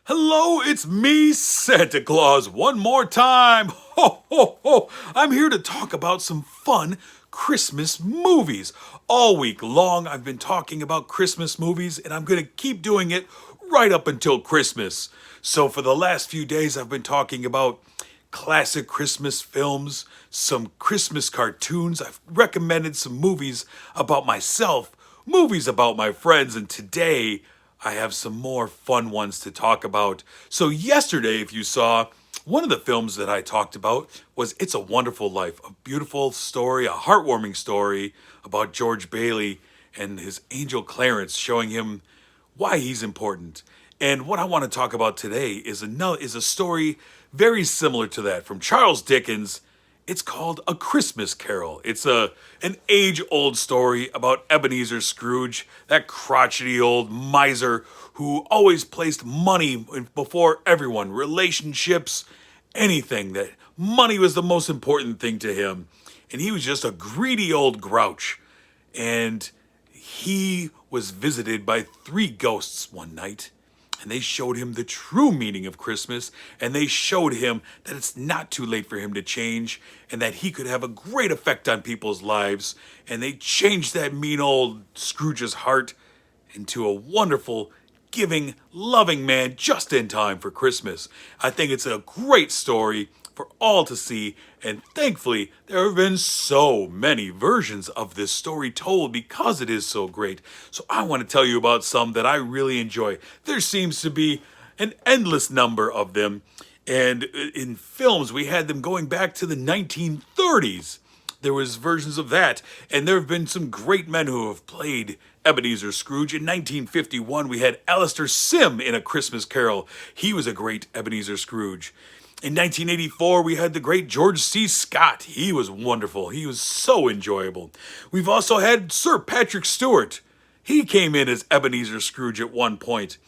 Hello, it's me, Santa Claus, one more time. Ho, ho, ho. I'm here to talk about some fun Christmas movies. All week long, I've been talking about Christmas movies, and I'm going to keep doing it right up until Christmas. So, for the last few days, I've been talking about classic Christmas films, some Christmas cartoons. I've recommended some movies about myself, movies about my friends, and today I have some more fun ones to talk about. So, yesterday, if you saw, one of the films that I talked about was It's a Wonderful Life, a beautiful story, a heartwarming story about George Bailey and his angel Clarence, showing him why he's important. And what I want to talk about today is a story very similar to that from Charles Dickens. It's called A Christmas Carol. It's an age-old story about Ebenezer Scrooge, that crotchety old miser who always placed money before everyone, relationships, anything. That money was the most important thing to him. And he was just a greedy old grouch. And he was visited by three ghosts one night, and they showed him the true meaning of Christmas, and they showed him that it's not too late for him to change, and that he could have a great effect on people's lives. And they changed that mean old Scrooge's heart into a wonderful, giving, loving man just in time for Christmas. I think it's a great story for all to see, and thankfully, there have been so many versions of this story told because it is so great. So I want to tell you about some that I really enjoy. There seems to be an endless number of them, and in films, we had them going back to the 1930s. There was versions of that, and there have been some great men who have played Ebenezer Scrooge. In 1951, we had Alistair Sim in A Christmas Carol. He was a great Ebenezer Scrooge. In 1984, we had the great George C. Scott. He was wonderful. He was so enjoyable. We've also had Sir Patrick Stewart. He came in as Ebenezer Scrooge at one point.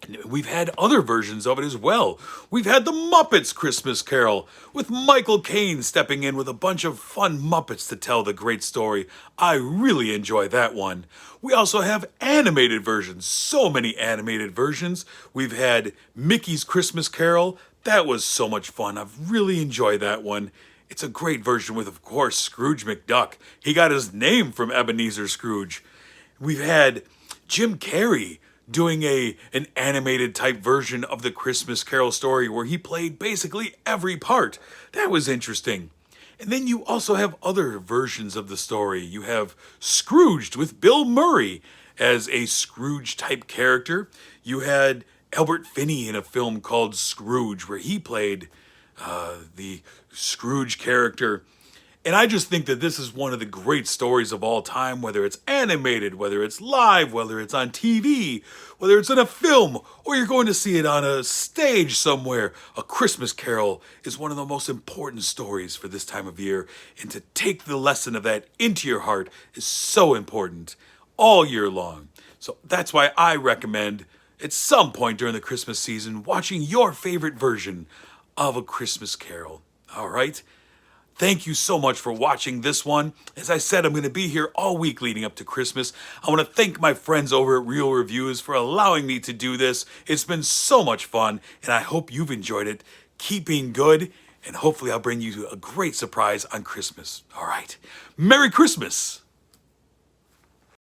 And we've had other versions of it as well. We've had the Muppets Christmas Carol with Michael Caine stepping in with a bunch of fun Muppets to tell the great story. I really enjoy that one. We also have animated versions, so many animated versions. We've had Mickey's Christmas Carol. That was so much fun. I've really enjoyed that one. It's a great version with, of course, Scrooge McDuck. He got his name from Ebenezer Scrooge. We've had Jim Carrey doing an animated type version of the Christmas Carol story where he played basically every part. That was interesting. And then you also have other versions of the story. You have Scrooged with Bill Murray as a Scrooge type character. You had Albert Finney in a film called Scrooge, where he played the Scrooge character. And I just think that this is one of the great stories of all time, whether it's animated, whether it's live, whether it's on TV, whether it's in a film, or you're going to see it on a stage somewhere. A Christmas Carol is one of the most important stories for this time of year. And to take the lesson of that into your heart is so important all year long. So that's why I recommend at some point during the Christmas season watching your favorite version of A Christmas Carol. All right? Thank you so much for watching this one. As I said, I'm going to be here all week leading up to Christmas. I want to thank my friends over at Real Reviews for allowing me to do this. It's been so much fun, and I hope you've enjoyed it. Keep being good, and hopefully I'll bring you a great surprise on Christmas. All right. Merry Christmas!